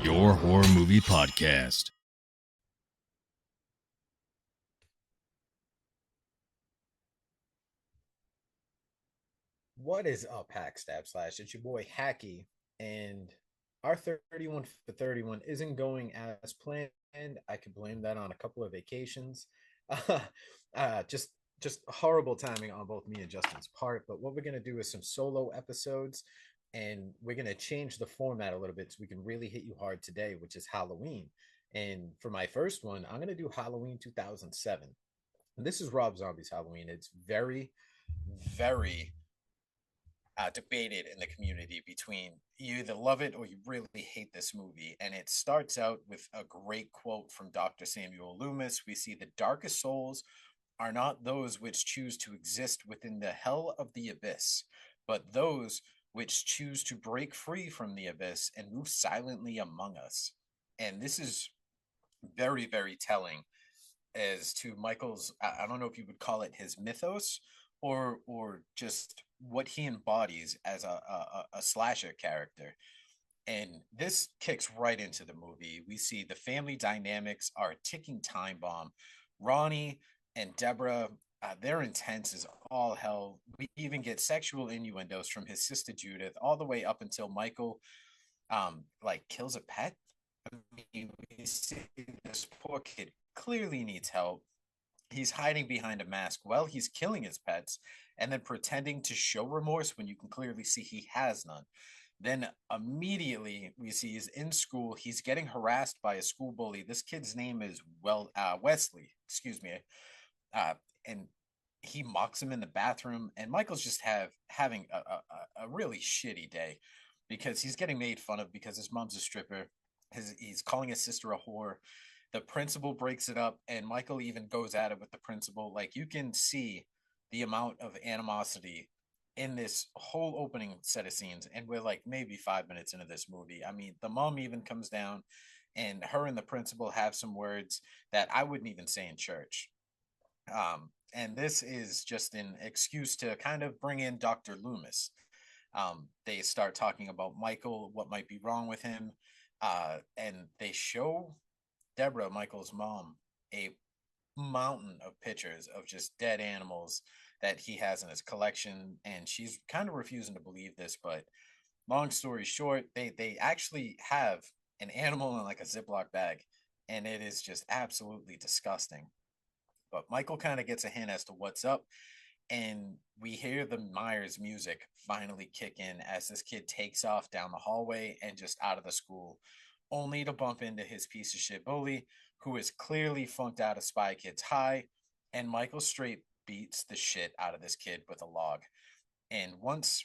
your horror movie podcast. What is up, Hack Stab Slash? It's your boy Hacky, and our 31 for 31 isn't going as planned. I could blame that on a couple of vacations. Uh, uh, just just horrible timing on both me and Justin's part. But what we're gonna do is some solo episodes, and we're gonna change the format a little bit so we can really hit you hard today, which is Halloween. And for my first one, I'm gonna do Halloween 2007. And this is Rob Zombie's Halloween. It's very debated in the community between you either love it or you really hate this movie. And it starts out with a great quote from Dr. Samuel Loomis. We see the darkest souls are not those which choose to exist within the hell of the abyss, but those which choose to break free from the abyss and move silently among us. And this is very, very telling as to Michael's, I don't know if you would call it his mythos or just what he embodies as a slasher character. And this kicks right into the movie. We see the family dynamics are a ticking time bomb. Ronnie and Deborah, their intense as all hell. We even get sexual innuendos from his sister Judith, all the way up until Michael, like kills a pet. I mean, we see this poor kid clearly needs help. He's hiding behind a mask while he's killing his pets and then pretending to show remorse when you can clearly see he has none. Then immediately we see he's in school. He's getting harassed by a school bully. This kid's name is Wesley, excuse me, uh, and he mocks him in the bathroom. And Michael's just having a really shitty day because he's getting made fun of because his mom's a stripper. He's calling his sister a whore. The principal breaks it up, and Michael even goes at it with the principal. Like, you can see the amount of animosity in this whole opening set of scenes, and we're like maybe 5 minutes into this movie. I mean, the mom even comes down, and her and the principal have some words that I wouldn't even say in church. And this is just an excuse to kind of bring in Dr. Loomis. They start talking about Michael, what might be wrong with him, and they show Deborah, Michael's mom, a mountain of pictures of just dead animals that he has in his collection, and she's kind of refusing to believe this. But long story short, they actually have an animal in like a Ziploc bag, and it is just absolutely disgusting. But Michael kind of gets a hint as to what's up, and we hear the Myers music finally kick in as this kid takes off down the hallway and just out of the school, only to bump into his piece of shit bully, who is clearly funked out of Spy Kids High, and Michael straight beats the shit out of this kid with a log. And once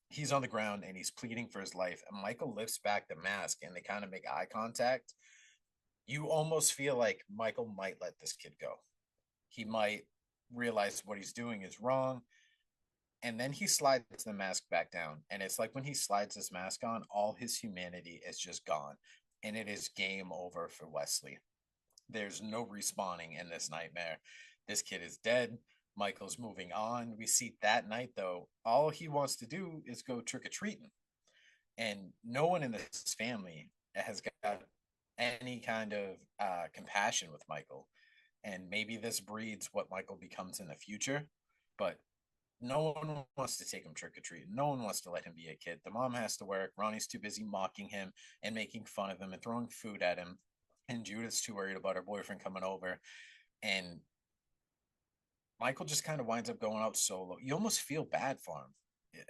he's on the ground and he's pleading for his life, and Michael lifts back the mask and they kind of make eye contact, you almost feel like Michael might let this kid go. He might realize what he's doing is wrong. And then he slides the mask back down. And it's like when he slides his mask on, all his humanity is just gone. And it is game over for Wesley. There's no respawning in this nightmare. This kid is dead. Michael's moving on. We see that night, though, all he wants to do is go trick or treating. And no one in this family has got any kind of compassion with Michael. And maybe this breeds what Michael becomes in the future. But no one wants to take him trick or treating. No one wants to let him be a kid. The mom has to work. Ronnie's too busy mocking him and making fun of him and throwing food at him. And Judith's too worried about her boyfriend coming over. And Michael just kind of winds up going out solo. You almost feel bad for him.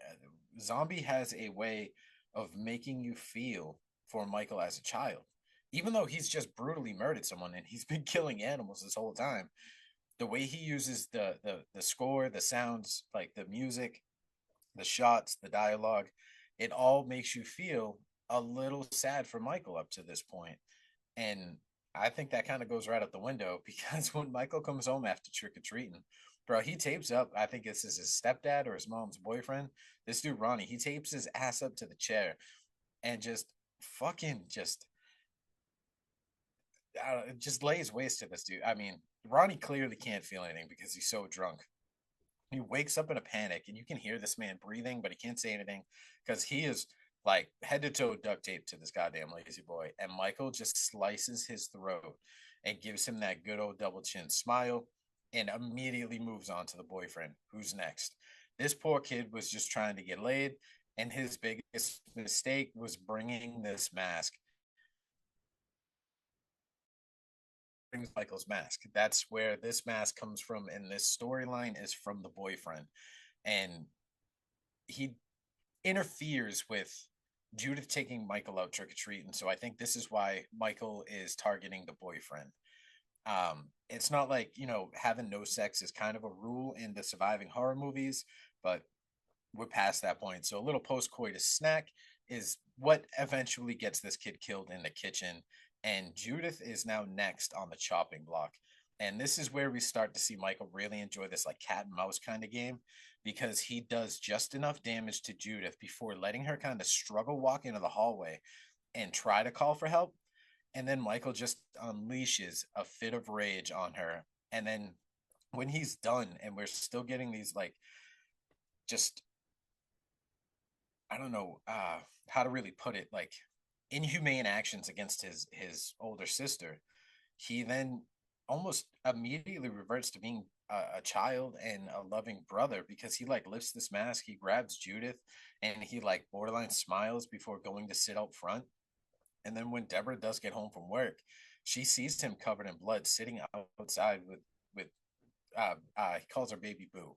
Zombie has a way of making you feel for Michael as a child. Even though he's just brutally murdered someone and he's been killing animals this whole time, the way he uses the score, the sounds, like the music, the shots, the dialogue, it all makes you feel a little sad for Michael up to this point. And I think that kind of goes right out the window because when Michael comes home after trick or treating, bro, he tapes up. I think this is his stepdad or his mom's boyfriend. This dude Ronnie, he tapes his ass up to the chair and just fucking just lays waste to this dude. I mean, Ronnie clearly can't feel anything because he's so drunk. He wakes up in a panic, and you can hear this man breathing, but he can't say anything because he is like head to toe duct tape to this goddamn lazy boy. And Michael just slices his throat and gives him that good old double chin smile and immediately moves on to the boyfriend who's next. This poor kid was just trying to get laid, and his biggest mistake was bringing this mask. Brings Michael's mask. That's where this mask comes from, and this storyline is from the boyfriend. And he interferes with Judith taking Michael out trick or treat, and so I think this is why Michael is targeting the boyfriend. It's not like having no sex is kind of a rule in the surviving horror movies, but we're past that point. So a little post-coitus snack is what eventually gets this kid killed in the kitchen, and Judith is now next on the chopping block. And this is where we start to see Michael really enjoy this like cat and mouse kind of game, because he does just enough damage to Judith before letting her kind of struggle walk into the hallway and try to call for help. And then Michael just unleashes a fit of rage on her. And then when he's done, and we're still getting these like just I don't know how to really put it, like inhumane actions against his older sister, he then almost immediately reverts to being a child and a loving brother, because he like lifts this mask, he grabs Judith, and he like borderline smiles before going to sit out front. And then when Deborah does get home from work, she sees him covered in blood sitting outside with he calls her baby boo,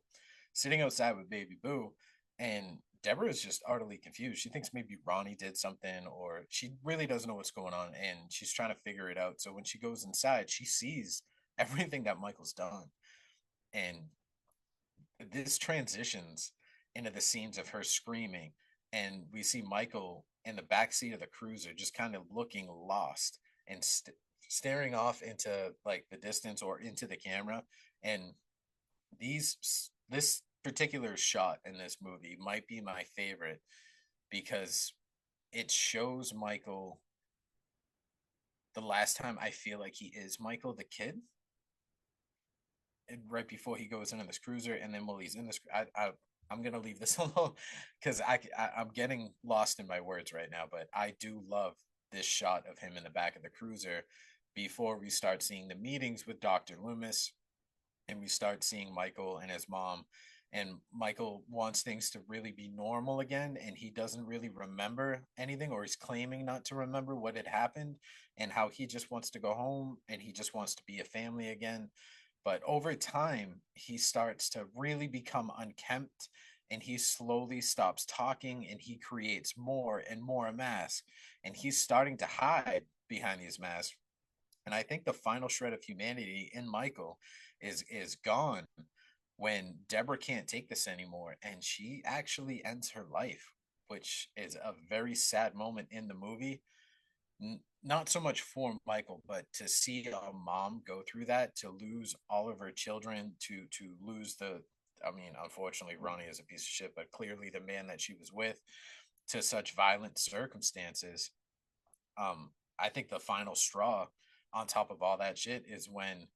sitting outside with baby boo. And Deborah is just utterly confused. She thinks maybe Ronnie did something, or she really doesn't know what's going on, and she's trying to figure it out. So when she goes inside, she sees everything that Michael's done. And this transitions into the scenes of her screaming, and we see Michael in the back seat of the cruiser just kind of looking lost and staring off into like the distance or into the camera. And this particular shot in this movie might be my favorite, because it shows Michael the last time I feel like he is Michael the kid, and right before he goes into this cruiser, and then while he's in this, I'm gonna leave this alone because I'm getting lost in my words right now. But I do love this shot of him in the back of the cruiser before we start seeing the meetings with Dr. Loomis, and we start seeing Michael and his mom. And Michael wants things to really be normal again, and he doesn't really remember anything, or he's claiming not to remember what had happened, and how he just wants to go home and he just wants to be a family again. But over time, he starts to really become unkempt, and he slowly stops talking, and he creates more and more masks, and he's starting to hide behind these masks. And I think the final shred of humanity in Michael is gone when Deborah can't take this anymore, and she actually ends her life, which is a very sad moment in the movie. Not so much for Michael, but to see a mom go through that, to lose all of her children, to lose the, I mean, unfortunately, Ronnie is a piece of shit, but clearly the man that she was with, to such violent circumstances. I think the final straw on top of all that shit is when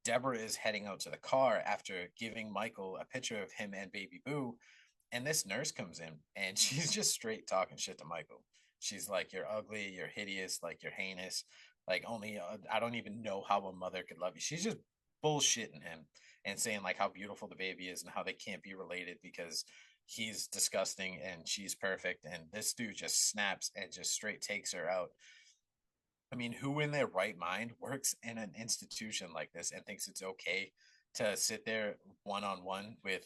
Deborah is heading out to the car after giving Michael a picture of him and baby boo, and this nurse comes in and she's just straight talking shit to Michael. She's like, "You're ugly, you're hideous, like you're heinous, like only I don't even know how a mother could love you." She's just bullshitting him and saying like how beautiful the baby is and how they can't be related because he's disgusting and she's perfect. And this dude just snaps and just straight takes her out. I mean, who in their right mind works in an institution like this and thinks it's okay to sit there one on one with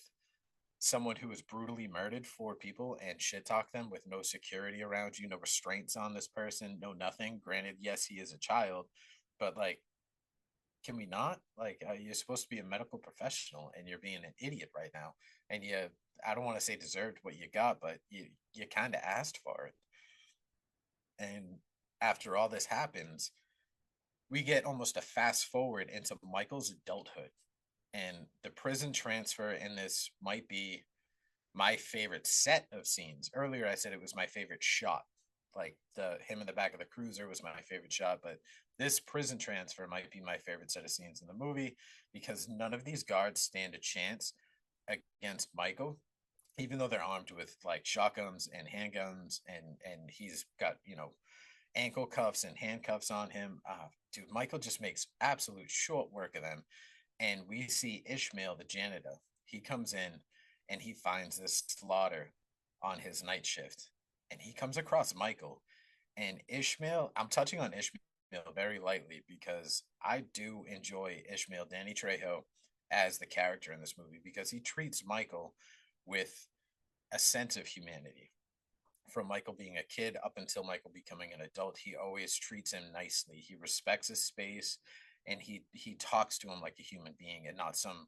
someone who was brutally murdered, four people, and shit talk them with no security around you, no restraints on this person, no nothing? Granted, yes, he is a child, but like, can we not? Like, you're supposed to be a medical professional, and you're being an idiot right now. And you, I don't want to say deserved what you got, but you kind of asked for it. And after all this happens, we get almost a fast forward into Michael's adulthood, and the prison transfer in this might be my favorite set of scenes. Earlier, I said it was my favorite shot. Like the him in the back of the cruiser was my favorite shot, but this prison transfer might be my favorite set of scenes in the movie, because none of these guards stand a chance against Michael. even though they're armed with like shotguns and handguns, and he's got, ankle cuffs and handcuffs on him. Dude, Michael just makes absolute short work of them. And we see Ishmael, the janitor. He comes in and he finds this slaughter on his night shift. And he comes across Michael. And Ishmael, I'm touching on Ishmael very lightly because I do enjoy Ishmael, Danny Trejo, as the character in this movie because he treats Michael with a sense of humanity. From Michael being a kid up until Michael becoming an adult, he always treats him nicely. He respects his space, and he talks to him like a human being and not some,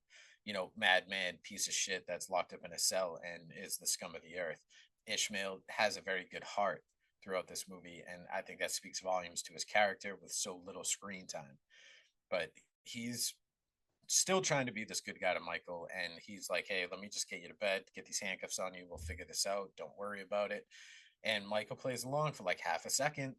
madman piece of shit that's locked up in a cell and is the scum of the earth. Ishmael has a very good heart throughout this movie, and I think that speaks volumes to his character with so little screen time. But he's still trying to be this good guy to Michael, and he's like, "Hey, let me just get you to bed, get these handcuffs on you. We'll figure this out. Don't worry about it." And Michael plays along for like half a second.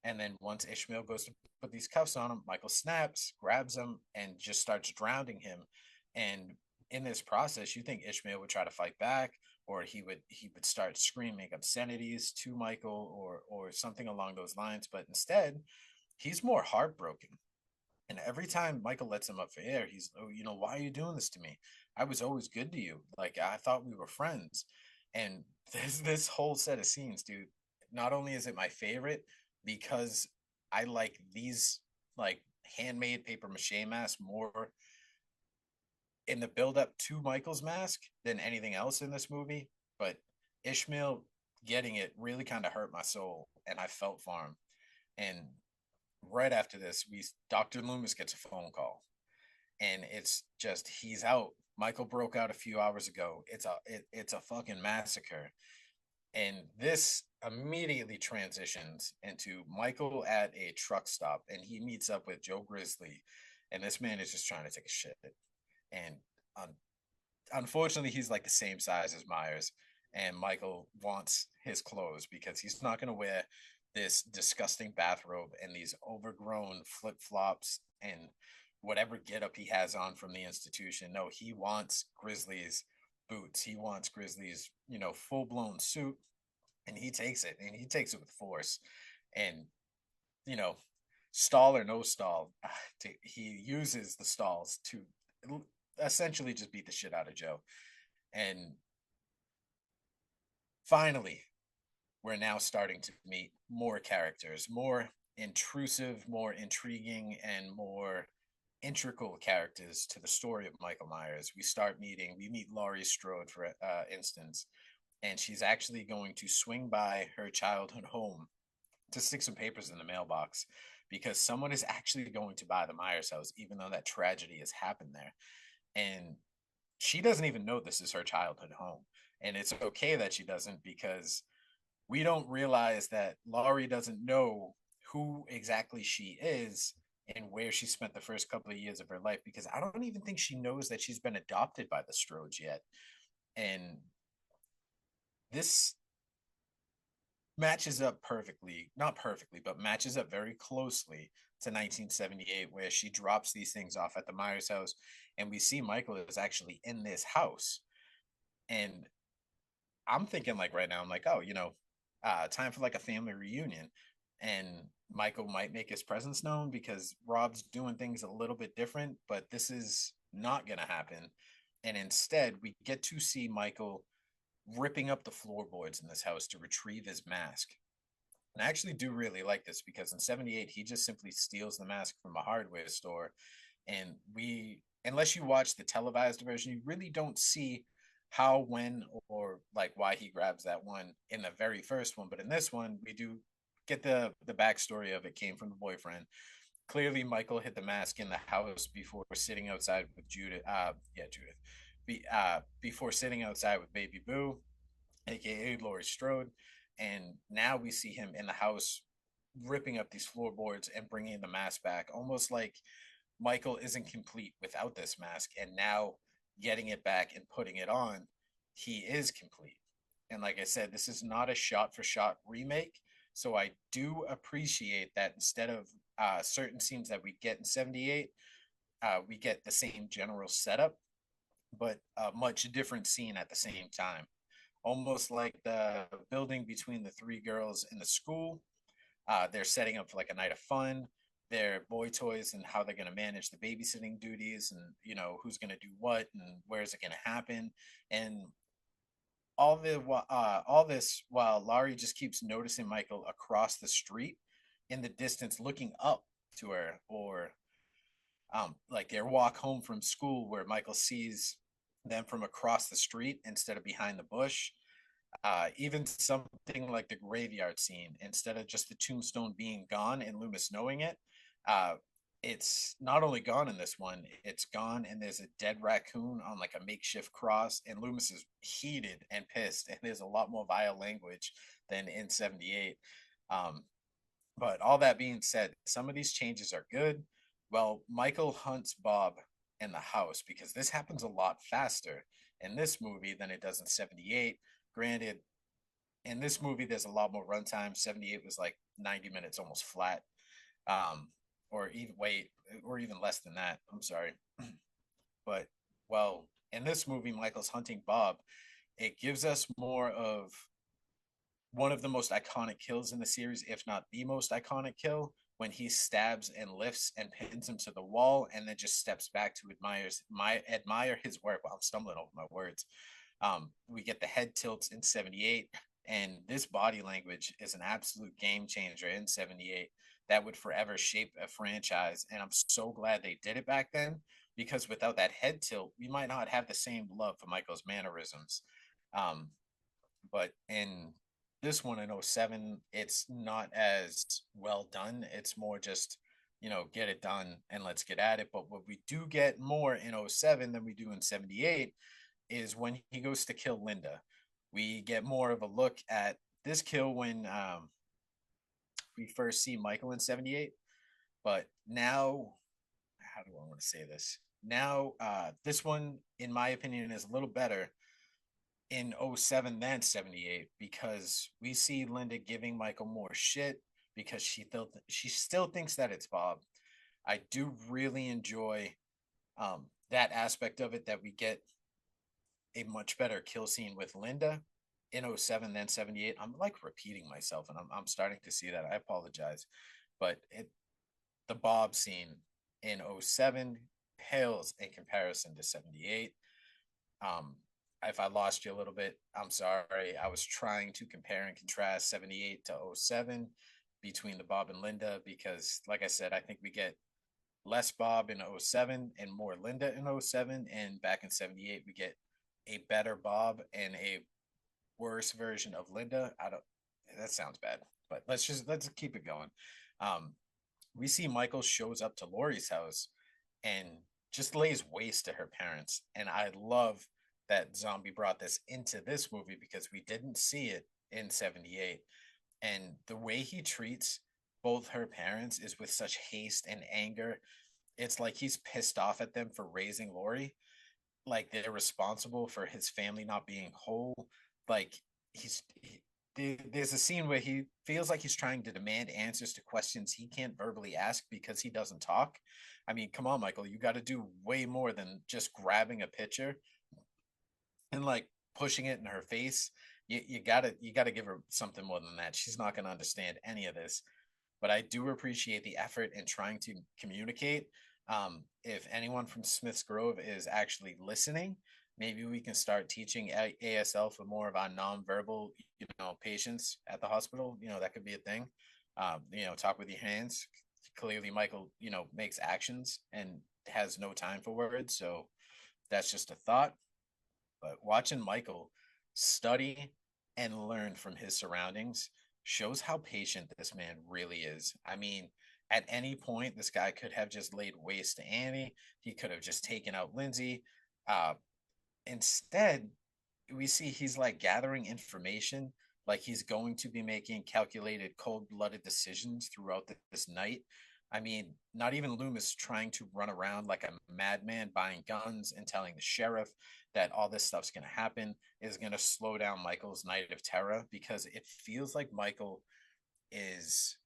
And then once Ishmael goes to put these cuffs on him, Michael snaps, grabs him, and just starts drowning him. And in this process, you think Ishmael would try to fight back, or he would start screaming obscenities to Michael, or something along those lines. But instead, he's more heartbroken. And every time Michael lets him up for air, he's, "Oh, why are you doing this to me? I was always good to you. Like, I thought we were friends." And there's this whole set of scenes, dude. Not only is it my favorite because I like these like handmade paper mache masks more in the build up to Michael's mask than anything else in this movie, but Ishmael getting it really kind of hurt my soul, and I felt for him. And right after this, we Dr. Loomis gets a phone call, and it's just he's out. Michael broke out a few hours ago. It's a fucking massacre. And this immediately transitions into Michael at a truck stop, and he meets up with Joe Grizzly, and this man is just trying to take a shit. And un- unfortunately, he's like the same size as Myers, and Michael wants his clothes because he's not going to wear this disgusting bathrobe and these overgrown flip flops and whatever getup he has on from the institution. No, he wants Grizzly's boots. He wants Grizzly's, full blown suit, and he takes it, and he takes it with force. And, you know, stall or no stall, he uses the stalls to essentially just beat the shit out of Joe. And finally, we're now starting to meet more characters, more intrusive, more intriguing, and more integral characters to the story of Michael Myers. We meet Laurie Strode, for instance, and she's actually going to swing by her childhood home to stick some papers in the mailbox because someone is actually going to buy the Myers house, even though that tragedy has happened there. And she doesn't even know this is her childhood home. And it's okay that she doesn't because we don't realize that Laurie doesn't know who exactly she is and where she spent the first couple of years of her life because I don't even think she knows that she's been adopted by the Strodes yet. And this matches up perfectly, not perfectly, but matches up very closely to 1978, where she drops these things off at the Myers house. And we see Michael is actually in this house. And I'm thinking, like, right now, I'm like, oh, time for like a family reunion. And Michael might make his presence known because Rob's doing things a little bit different, but this is not going to happen. And instead, we get to see Michael ripping up the floorboards in this house to retrieve his mask. And I actually do really like this because in 78, he just simply steals the mask from a hardware store. And unless you watch the televised version, you really don't see how, when, or like why he grabs that one in the very first one. But in this one, we do get the backstory of it came from the boyfriend. Clearly, Michael hid the mask in the house before sitting outside with Judith. Judith. Before sitting outside with Baby Boo, aka Laurie Strode, and now we see him in the house ripping up these floorboards and bringing the mask back, almost like Michael isn't complete without this mask, and now getting it back and putting it on, he is complete. And like I said, this is not a shot for shot remake, so I do appreciate that instead of certain scenes that we get in 78, we get the same general setup, but a much different scene at the same time. almost like the building between the three girls in the school. They're setting up for like a night of fun, their boy toys, and how they're going to manage the babysitting duties, and who's going to do what and where is it going to happen, and all this while Laurie just keeps noticing Michael across the street in the distance, looking up to her, or like their walk home from school where Michael sees them from across the street instead of behind the bush. Even something like the graveyard scene, instead of just the tombstone being gone and Loomis knowing it, uh, it's not only gone in this one, it's gone and there's a dead raccoon on like a makeshift cross, and Loomis is heated and pissed, and there's a lot more vile language than in 78. Um, but all that being said, some of these changes are good. Well, Michael hunts Bob in the house because this happens a lot faster in this movie than it does in 78. Granted, in this movie, there's a lot more runtime. 78 was like 90 minutes almost flat. Um, or even wait, or even less than that. I'm sorry. But well, in this movie, Michael's hunting Bob. It gives us more of one of the most iconic kills in the series, if not the most iconic kill, when he stabs and lifts and pins him to the wall, and then just steps back to admire his work. Well, I'm stumbling over my words. We get the head tilts in 78, and this body language is an absolute game changer in 78 that would forever shape a franchise. And I'm so glad they did it back then, because without that head tilt, we might not have the same love for Michael's mannerisms. Um, but in this one in '07, it's not as well done. It's more just, get it done and let's get at it. But what we do get more in '07 than we do in 78 is when he goes to kill Linda. We get more of a look at this kill when we first see Michael in 78. But now, how do I want to say this? Now, this one, in my opinion, is a little better in '07 than 78, because we see Linda giving Michael more shit because she still thinks that it's Bob. I do really enjoy that aspect of it, that we get a much better kill scene with Linda in '07 than 78. I'm like repeating myself, and I'm starting to see that. I apologize. But the Bob scene in '07 pales in comparison to 78. Um, if I lost you a little bit, I'm sorry. I was trying to compare and contrast 78 to '07 between the Bob and Linda, because, like I said, I think we get less Bob in '07 and more Linda in '07. And back in 78, we get a better Bob and a worse version of Linda. I don't, that sounds bad, but let's keep it going. Um, we see Michael shows up to Lori's house and just lays waste to her parents. And I love that Zombie brought this into this movie, because we didn't see it in 78. And the way he treats both her parents is with such haste and anger. It's like he's pissed off at them for raising Lori, like they're responsible for his family not being whole. Like there's a scene where he feels like he's trying to demand answers to questions he can't verbally ask because he doesn't talk. I mean, come on, Michael, you got to do way more than just grabbing a picture and like pushing it in her face. You gotta give her something more than that. She's not gonna understand any of this. But I do appreciate the effort in trying to communicate. If anyone from Smith's Grove is actually listening, maybe we can start teaching ASL for more of our nonverbal, patients at the hospital. That could be a thing. Talk with your hands. Clearly, Michael, makes actions and has no time for words. So that's just a thought. But watching Michael study and learn from his surroundings shows how patient this man really is. I mean, at any point, this guy could have just laid waste to Annie. He could have just taken out Lindsay. Uh, Instead, we see he's like gathering information, like he's going to be making calculated, cold blooded decisions throughout this night. I mean, not even Loomis trying to run around like a madman buying guns and telling the sheriff that all this stuff's going to happen is going to slow down Michael's night of terror, because it feels like Michael is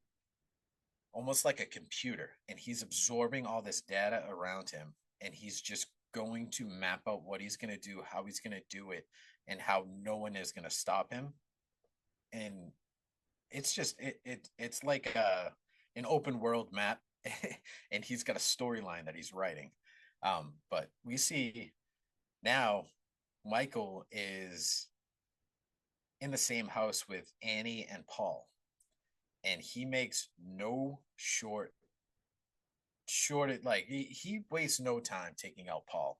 almost like a computer and he's absorbing all this data around him, and he's just going to map out what he's going to do, how he's going to do it, and how no one is going to stop him. And it's just it's like an open world map, and he's got a storyline that he's writing. But we see now Michael is in the same house with Annie and Paul, and he makes no short it like he wastes no time taking out Paul.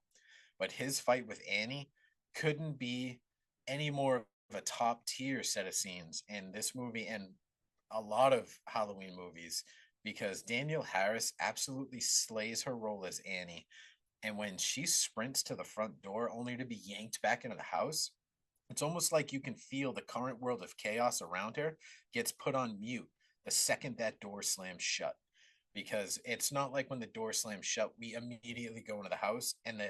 But his fight with Annie couldn't be any more of a top tier set of scenes in this movie and a lot of Halloween movies, because Danielle Harris absolutely slays her role as Annie. And when she sprints to the front door only to be yanked back into the house, it's almost like you can feel the current world of chaos around her gets put on mute the second that door slams shut. Because it's not like when the door slams shut, we immediately go into the house and the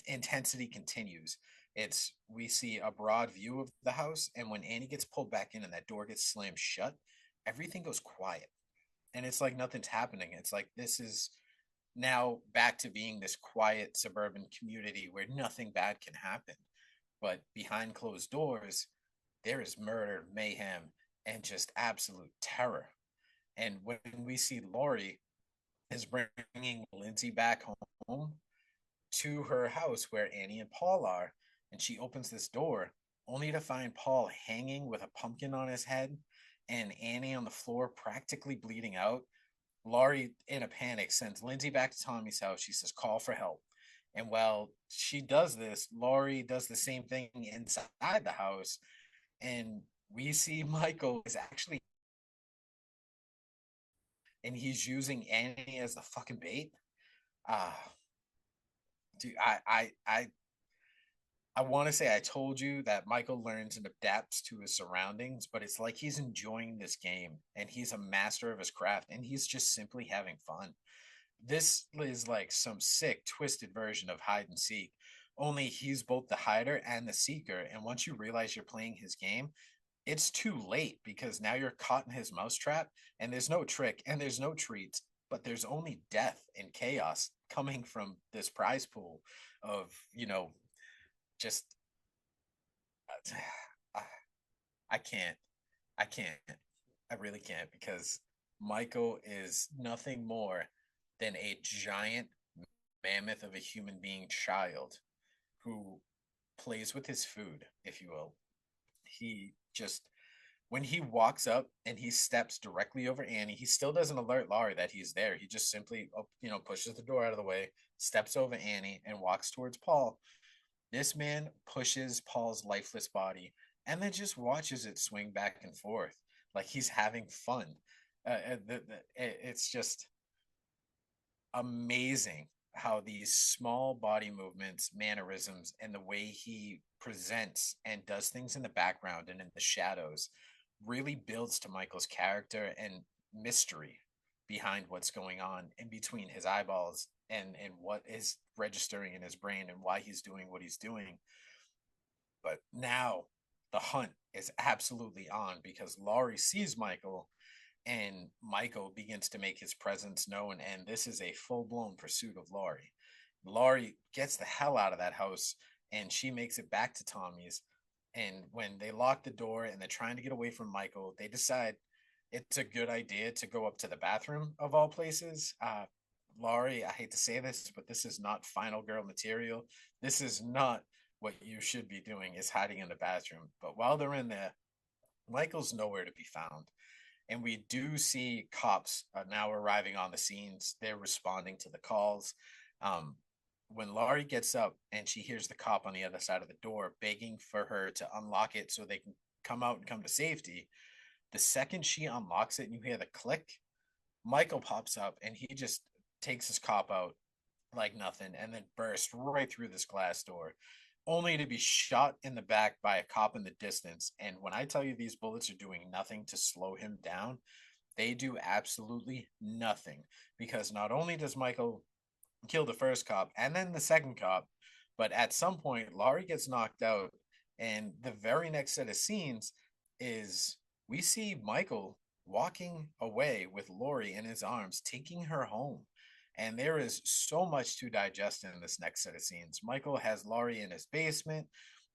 intensity continues. It's we see a broad view of the house, and when Annie gets pulled back in and that door gets slammed shut, everything goes quiet, and it's like nothing's happening. It's like this is now back to being this quiet suburban community where nothing bad can happen. But behind closed doors, there is murder, mayhem, and just absolute terror. And when we see Laurie is bringing Lindsay back home to her house where Annie and Paul are, and she opens this door only to find Paul hanging with a pumpkin on his head and Annie on the floor practically bleeding out. Laurie, in a panic, sends Lindsay back to Tommy's house. She says, call for help. And while she does this, Laurie does the same thing inside the house. And we see Michael is actually, and he's using Annie as the fucking bait. Ah, dude, I want to say I told you that Michael learns and adapts to his surroundings, but it's like he's enjoying this game and he's a master of his craft and he's just simply having fun. This is like some sick, twisted version of hide and seek, only he's both the hider and the seeker. And once you realize you're playing his game, it's too late because now you're caught in his mousetrap and there's no trick and there's no treats, but there's only death and chaos coming from this prize pool of, just I, I can't. I can't. I really can't because Michael is nothing more than a giant mammoth of a human being child who plays with his food, if you will. He just when he walks up and he steps directly over Annie, he still doesn't alert Laurie that he's there. He just simply, pushes the door out of the way, steps over Annie, and walks towards Paul. This man pushes Paul's lifeless body and then just watches it swing back and forth like he's having fun. It's just amazing how these small body movements, mannerisms, and the way he presents and does things in the background and in the shadows really builds to Michael's character and mystery behind what's going on in between his eyeballs and what is registering in his brain and why he's doing what he's doing. But now the hunt is absolutely on because Laurie sees Michael and Michael begins to make his presence known. And this is a full blown pursuit of Laurie. Laurie gets the hell out of that house and she makes it back to Tommy's. And when they lock the door and they're trying to get away from Michael, they decide it's a good idea to go up to the bathroom of all places. Laurie, I hate to say this, but this is not final girl material. This is not what you should be doing, is hiding in the bathroom. But while they're in there, Michael's nowhere to be found. And we do see cops now arriving on the scenes. They're responding to the calls. Um, when Laurie gets up and she hears the cop on the other side of the door begging for her to unlock it so they can come out and come to safety, the second she unlocks it and you hear the click, Michael pops up and he just takes his cop out like nothing and then bursts right through this glass door, only to be shot in the back by a cop in the distance. And when I tell you these bullets are doing nothing to slow him down, they do absolutely nothing, because not only does Michael kill the first cop and then the second cop, but at some point, Laurie gets knocked out. And the very next set of scenes is we see Michael walking away with Laurie in his arms, taking her home. And there is so much to digest in this next set of scenes. Michael has Laurie in his basement.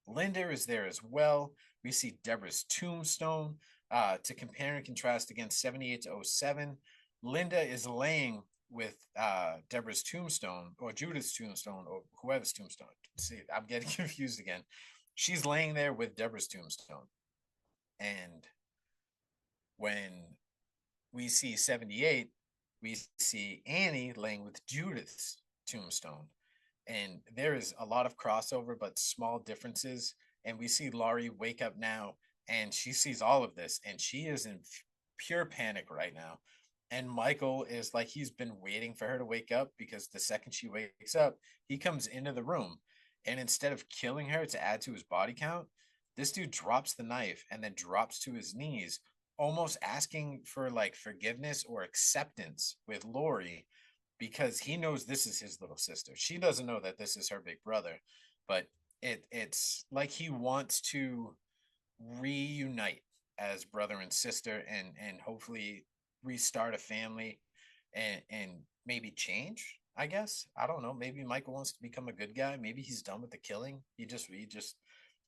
Linda is there as well. We see Deborah's tombstone to compare and contrast against 78 to '07. Linda is laying with Deborah's tombstone or Judith's tombstone or whoever's tombstone. See, I'm getting confused again. She's laying there with Deborah's tombstone. And when we see 78, we see Annie laying with Judith's tombstone. And there is a lot of crossover, but small differences. And we see Laurie wake up now and she sees all of this and she is in pure panic right now. And Michael is like, he's been waiting for her to wake up because the second she wakes up, he comes into the room. And instead of killing her to add to his body count, this dude drops the knife and then drops to his knees, almost asking for like forgiveness or acceptance with Lori because he knows this is his little sister. She doesn't know that this is her big brother, but it's like he wants to reunite as brother and sister and hopefully restart a family and maybe change. I guess I don't know. Maybe Michael wants to become a good guy. Maybe he's done with the killing. He just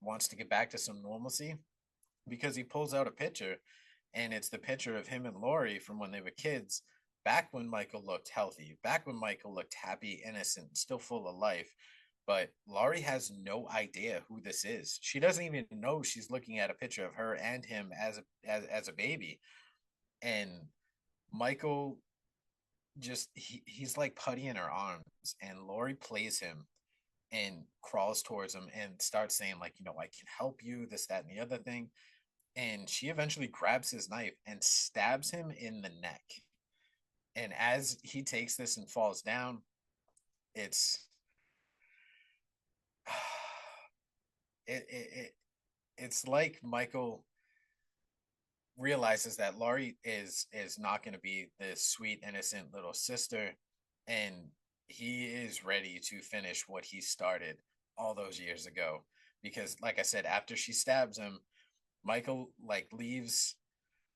wants to get back to some normalcy because he pulls out a picture and it's the picture of him and Lori from when they were kids, back when Michael looked healthy, back when Michael looked happy, innocent, still full of life. But Laurie has no idea who this is. She doesn't even know she's looking at a picture of her and him as a baby. And Michael just he's like putty in her arms, and Laurie plays him and crawls towards him and starts saying like, I can help you, this, that, and the other thing. And she eventually grabs his knife and stabs him in the neck. And as he takes this and falls down, it's it it's like Michael realizes that Laurie is not going to be this sweet innocent little sister, and he is ready to finish what he started all those years ago. Because like I said, after she stabs him, Michael like leaves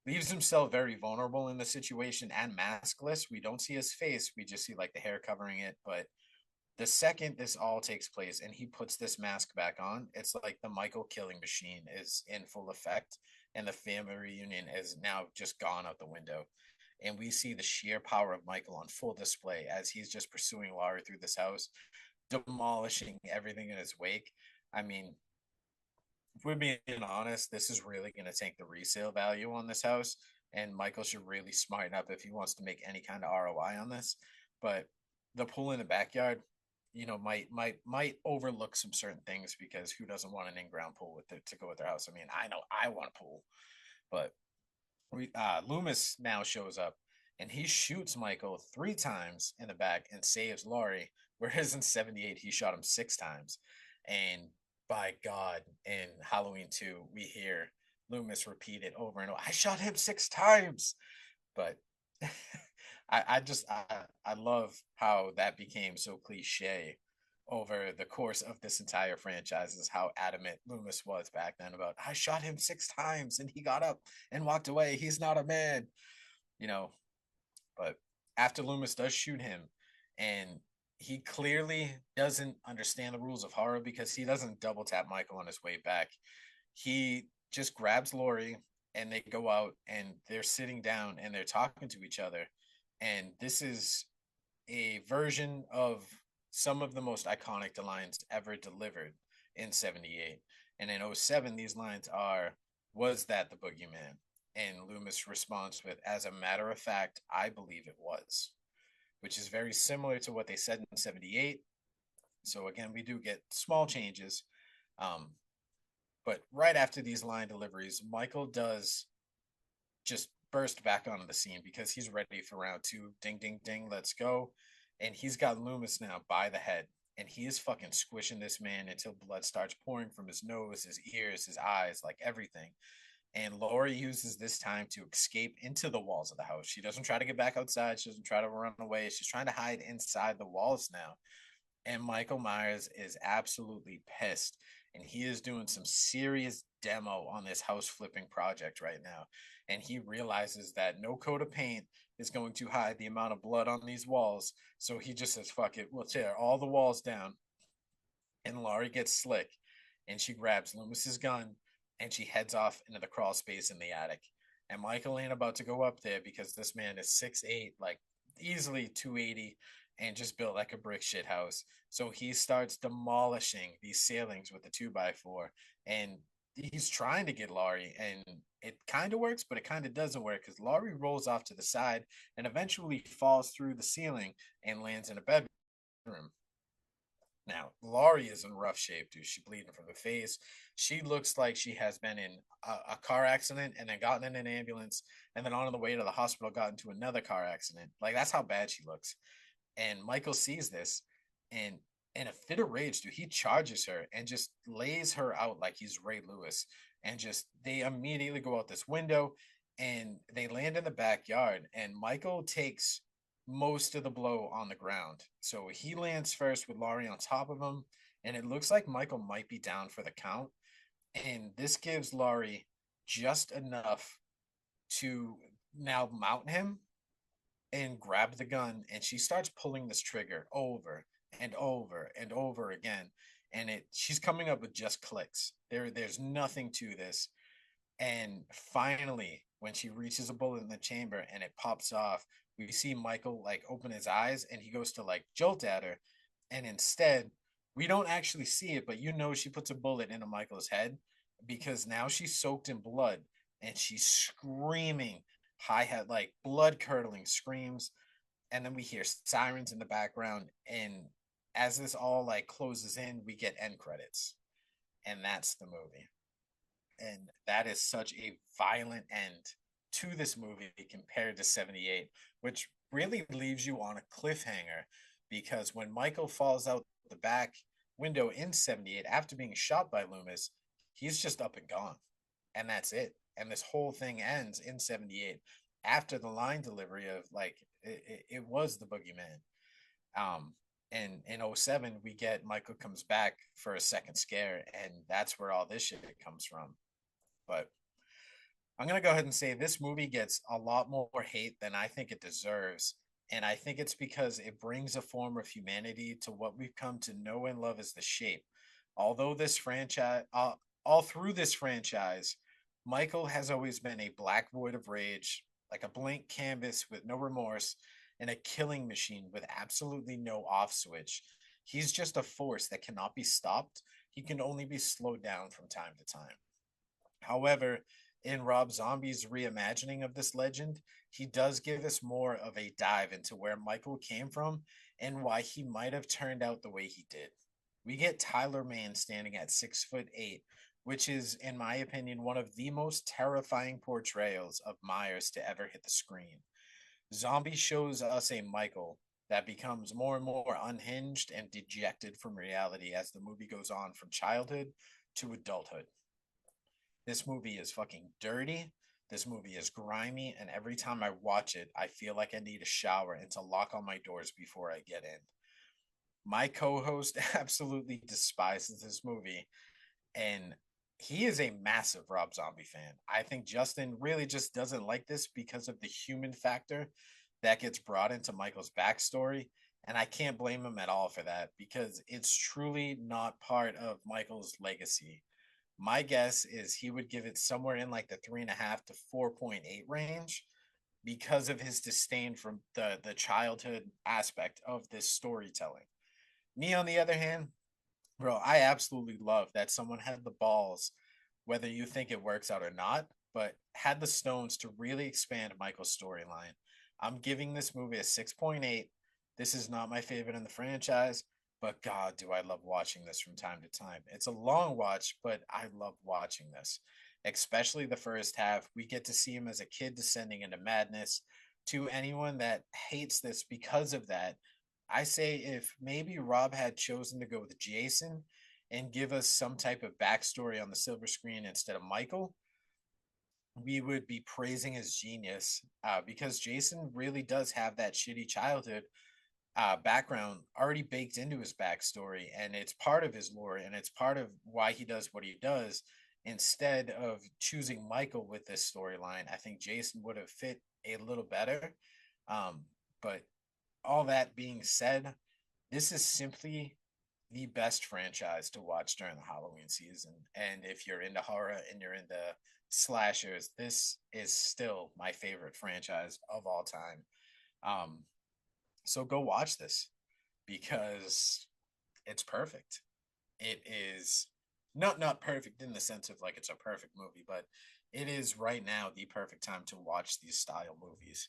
himself very vulnerable in the situation and maskless. We don't see his face, we just see like the hair covering it. But the second this all takes place and he puts this mask back on, it's like the Michael killing machine is in full effect, and the family reunion is now just gone out the window. And we see the sheer power of Michael on full display as he's just pursuing Laurie through this house, demolishing everything in his wake. I mean, if we're being honest, this is really going to take the resale value on this house, and Michael should really smarten up if he wants to make any kind of ROI on this. But the pool in the backyard, might overlook some certain things because who doesn't want an in-ground pool to go with their house? I mean, I know I want a pool, but Loomis now shows up and he shoots Michael 3 times in the back and saves Laurie, whereas in '78 he shot him 6 times. And by God, in Halloween 2, we hear Loomis repeat it over and over. I shot him 6 times, but I love how that became so cliche over the course of this entire franchise, is how adamant Loomis was back then about I shot him 6 times and he got up and walked away. He's not a man, you know. But after Loomis does shoot him, and he clearly doesn't understand the rules of horror because he doesn't double tap Michael on his way back. He just grabs Lori and they go out and they're sitting down and they're talking to each other. And this is a version of some of the most iconic lines ever delivered in '78. And in '07, these lines are, was that the boogeyman? And Loomis responds with, as a matter of fact, I believe it was, which is very similar to what they said in '78. So again, we do get small changes. Um, but right after these line deliveries, Michael does just burst back onto the scene because he's ready for round two. Ding, ding, ding, let's go. And he's got Loomis now by the head. And he is fucking squishing this man until blood starts pouring from his nose, his ears, his eyes, like everything. And Laurie uses this time to escape into the walls of the house. She doesn't try to get back outside. She doesn't try to run away. She's trying to hide inside the walls now. And Michael Myers is absolutely pissed. And he is doing some serious demo on this house flipping project right now. And he realizes that no coat of paint is going to hide the amount of blood on these walls. So he just says, fuck it, we'll tear all the walls down. And Laurie gets slick and she grabs Loomis's gun and she heads off into the crawl space in the attic. And Michael ain't about to go up there because this man is 6'8", like easily 280, and just built like a brick shit house. So he starts demolishing these ceilings with the 2x4, and he's trying to get Laurie, and it kind of works, but it kind of doesn't work because Laurie rolls off to the side and eventually falls through the ceiling and lands in a bedroom. Now, Laurie is in rough shape, dude. She's bleeding from the face. She looks like she has been in a car accident and then gotten in an ambulance and then on the way to the hospital got into another car accident. Like, that's how bad she looks. And Michael sees this and in a fit of rage, dude, he charges her and just lays her out like he's Ray Lewis. And just they immediately go out this window and they land in the backyard. And Michael takes most of the blow on the ground. So he lands first with Laurie on top of him. And it looks like Michael might be down for the count. And this gives Laurie just enough to now mount him and grab the gun, and she starts pulling this trigger over and over and over again, and it she's coming up with just clicks. There's nothing to this. And finally, when she reaches a bullet in the chamber and it pops off, we see Michael like open his eyes and he goes to like jolt at her, and instead we don't actually see it, but she puts a bullet into Michael's head because now she's soaked in blood and she's screaming high hat like blood curdling screams. And then we hear sirens in the background, and as this all like closes in, we get end credits, and that's the movie. And that is such a violent end to this movie compared to 78, which really leaves you on a cliffhanger because when Michael falls out the back window in 78 after being shot by Loomis, he's just up and gone. And that's it. And this whole thing ends in 78 after the line delivery of like it was the boogeyman. And in '07 we get Michael comes back for a second scare, and that's where all this shit comes from. But I'm gonna go ahead and say this movie gets a lot more hate than I think it deserves. And I think it's because it brings a form of humanity to what we've come to know and love as the shape. Although this franchise, all through this franchise, Michael has always been a black void of rage, like a blank canvas with no remorse, and a killing machine with absolutely no off switch. He's just a force that cannot be stopped. He can only be slowed down from time to time. However, in Rob Zombie's reimagining of this legend, he does give us more of a dive into where Michael came from and why he might have turned out the way he did. We get Tyler Mane standing at 6'8", which is, in my opinion, one of the most terrifying portrayals of Myers to ever hit the screen. Zombie shows us a Michael that becomes more and more unhinged and dejected from reality as the movie goes on from childhood to adulthood. This movie is fucking dirty. This movie is grimy, and every time I watch it, I feel like I need a shower and to lock all my doors before I get in. My co-host absolutely despises this movie, and he is a massive Rob Zombie fan. I think Justin really just doesn't like this because of the human factor that gets brought into Michael's backstory. And I can't blame him at all for that because it's truly not part of Michael's legacy. My guess is he would give it somewhere in like the 3.5 to 4.8 range because of his disdain from the childhood aspect of this storytelling. Me, on the other hand, bro, I absolutely love that someone had the balls, whether you think it works out or not, but had the stones to really expand Michael's storyline. I'm giving this movie a 6.8. This is not my favorite in the franchise, but God, do I love watching this from time to time. It's a long watch, but I love watching this, especially the first half. We get to see him as a kid descending into madness. To anyone that hates this because of that, I say if maybe Rob had chosen to go with Jason and give us some type of backstory on the silver screen instead of Michael, we would be praising his genius because Jason really does have that shitty childhood background already baked into his backstory, and it's part of his lore and it's part of why he does what he does. instead of choosing Michael with this storyline, I think Jason would have fit a little better. Um, but all that being said, this is simply the best franchise to watch during the Halloween season. And if you're into horror and you're into slashers, this is still my favorite franchise of all time. Um, so go watch this because it's perfect. It is not perfect in the sense of like it's a perfect movie, but it is right now the perfect time to watch these style movies.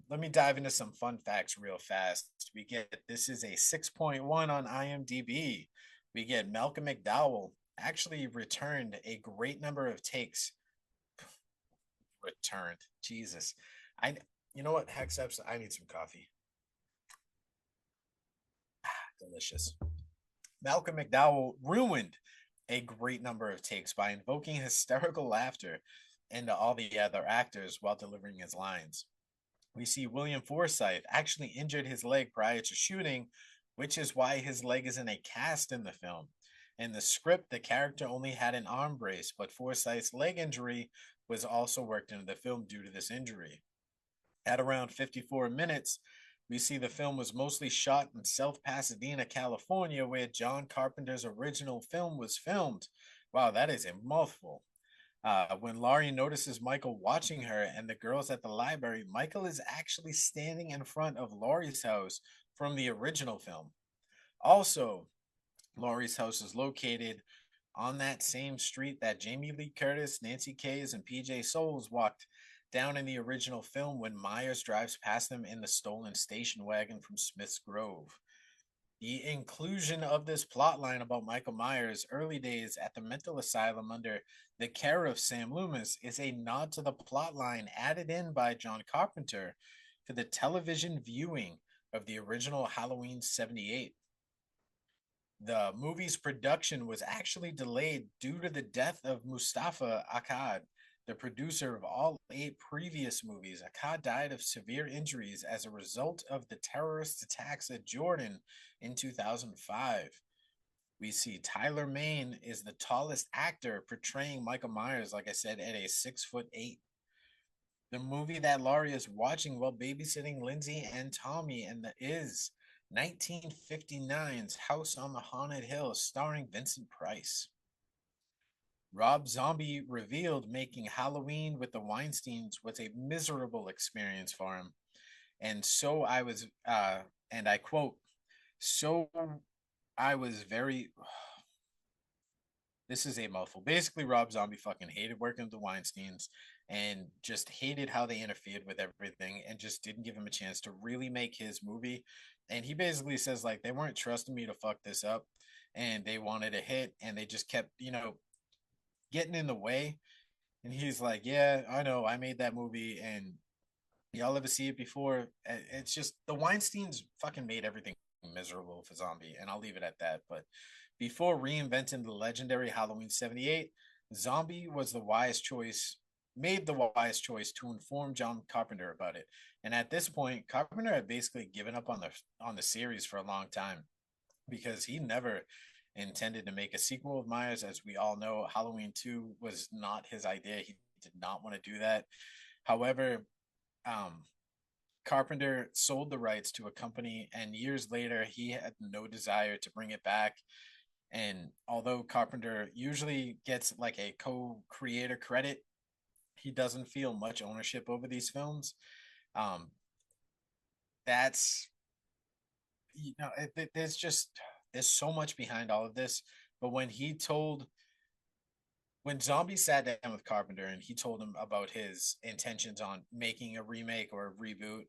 Let me dive into some fun facts real fast. We get this is a 6.1 on IMDb. We get Malcolm McDowell actually returned a great number of takes. Returned. Jesus. I you know what, Hexeps, I need some coffee. Delicious. Malcolm McDowell ruined a great number of takes by invoking hysterical laughter into all the other actors while delivering his lines. We see William Forsythe actually injured his leg prior to shooting, which is why his leg is in a cast in the film. In the script, the character only had an arm brace, but Forsythe's leg injury was also worked into the film due to this injury. At around 54 minutes, we see the film was mostly shot in South Pasadena, California, where John Carpenter's original film was filmed. Wow, that is a mouthful. When Laurie notices Michael watching her and the girls at the library, Michael is actually standing in front of Laurie's house from the original film. Also, Laurie's house is located on that same street that Jamie Lee Curtis, Nancy Kays, and PJ Souls walked down in the original film when Myers drives past them in the stolen station wagon from Smith's Grove. The inclusion of this plotline about Michael Myers' early days at the mental asylum under the care of Sam Loomis is a nod to the plotline added in by John Carpenter for the television viewing of the original Halloween 78. The movie's production was actually delayed due to the death of Mustafa Akkad, the producer of all 8 previous movies. Akkad died of severe injuries as a result of the terrorist attacks at Jordan in 2005. We see Tyler Mane is the tallest actor portraying Michael Myers, like I said, at a 6'8". The movie that Laurie is watching while babysitting Lindsay and Tommy and the is 1959's House on the Haunted Hill, starring Vincent Price. Rob Zombie revealed making Halloween with the Weinsteins was a miserable experience for him. And so I was, and I quote, so I was very, this is a mouthful. Basically, Rob Zombie fucking hated working with the Weinsteins and just hated how they interfered with everything and just didn't give him a chance to really make his movie. And he basically says, like, they weren't trusting me to fuck this up and they wanted a hit and they just kept, getting in the way. And he's like, yeah, I know, I made that movie and y'all ever see it before? It's just the Weinsteins fucking made everything miserable for Zombie, and I'll leave it at that. But before reinventing the legendary Halloween 78, Zombie was the wise choice, made the wise choice to inform John Carpenter about it. And at this point, Carpenter had basically given up on the series for a long time because he never intended to make a sequel of Myers. As we all know, Halloween 2 was not his idea. He did not want to do that. However, um, Carpenter sold the rights to a company, and years later, he had no desire to bring it back. And although Carpenter usually gets like a co creator credit, he doesn't feel much ownership over these films. Um, that's, there's just, there's so much behind all of this. But when Zombie sat down with Carpenter and he told him about his intentions on making a remake or a reboot,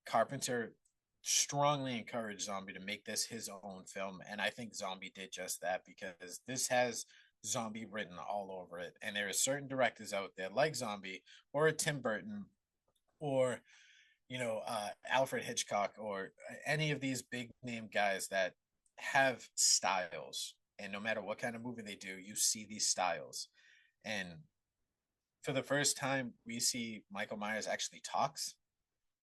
Carpenter strongly encouraged Zombie to make this his own film. And I think Zombie did just that because this has Zombie written all over it. And there are certain directors out there like Zombie or a Tim Burton or, Alfred Hitchcock or any of these big name guys that have styles. And no matter what kind of movie they do, you see these styles. And for the first time, we see Michael Myers actually talks,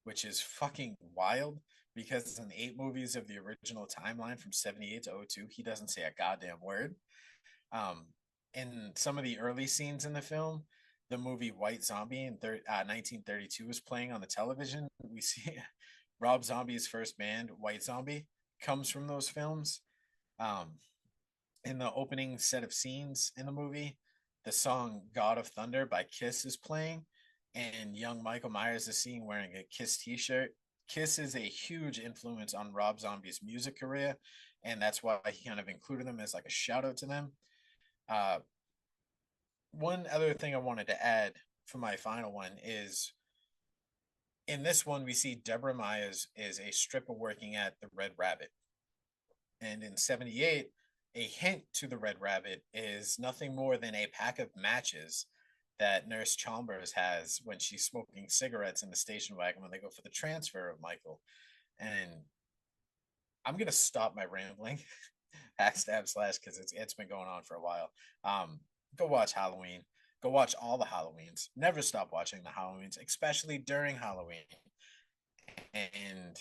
which is fucking wild because in 8 movies of the original timeline from 78 to 02, he doesn't say a goddamn word. Um, in some of the early scenes in the film, the movie White Zombie in 1932 was playing on the television. We see Rob Zombie's first band, White Zombie, comes from those films. Um, in the opening set of scenes in the movie, the song God of Thunder by Kiss is playing, and young Michael Myers is seen wearing a Kiss t shirt. Kiss is a huge influence on Rob Zombie's music career, and that's why he kind of included them as like a shout out to them. Uh, one other thing I wanted to add for my final one is in this one, we see Deborah Myers is a stripper working at the Red Rabbit. And in 78, a hint to the Red Rabbit is nothing more than a pack of matches that Nurse Chalmers has when she's smoking cigarettes in the station wagon when they go for the transfer of Michael. And I'm gonna stop my rambling, backstab slash, because it's been going on for a while. Um, Go watch Halloween. Go watch all the Halloweens. Never stop watching the Halloweens, especially during Halloween. And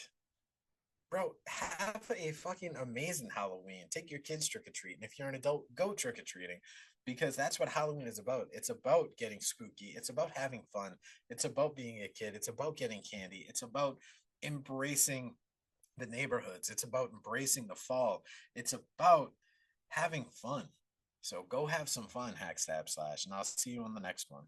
bro, have a fucking amazing Halloween. Take your kids trick or treating. If you're an adult, go trick or treating because that's what Halloween is about. It's about getting spooky. It's about having fun. It's about being a kid. It's about getting candy. It's about embracing the neighborhoods. It's about embracing the fall. It's about having fun. So go have some fun, hack stab slash, and I'll see you on the next one.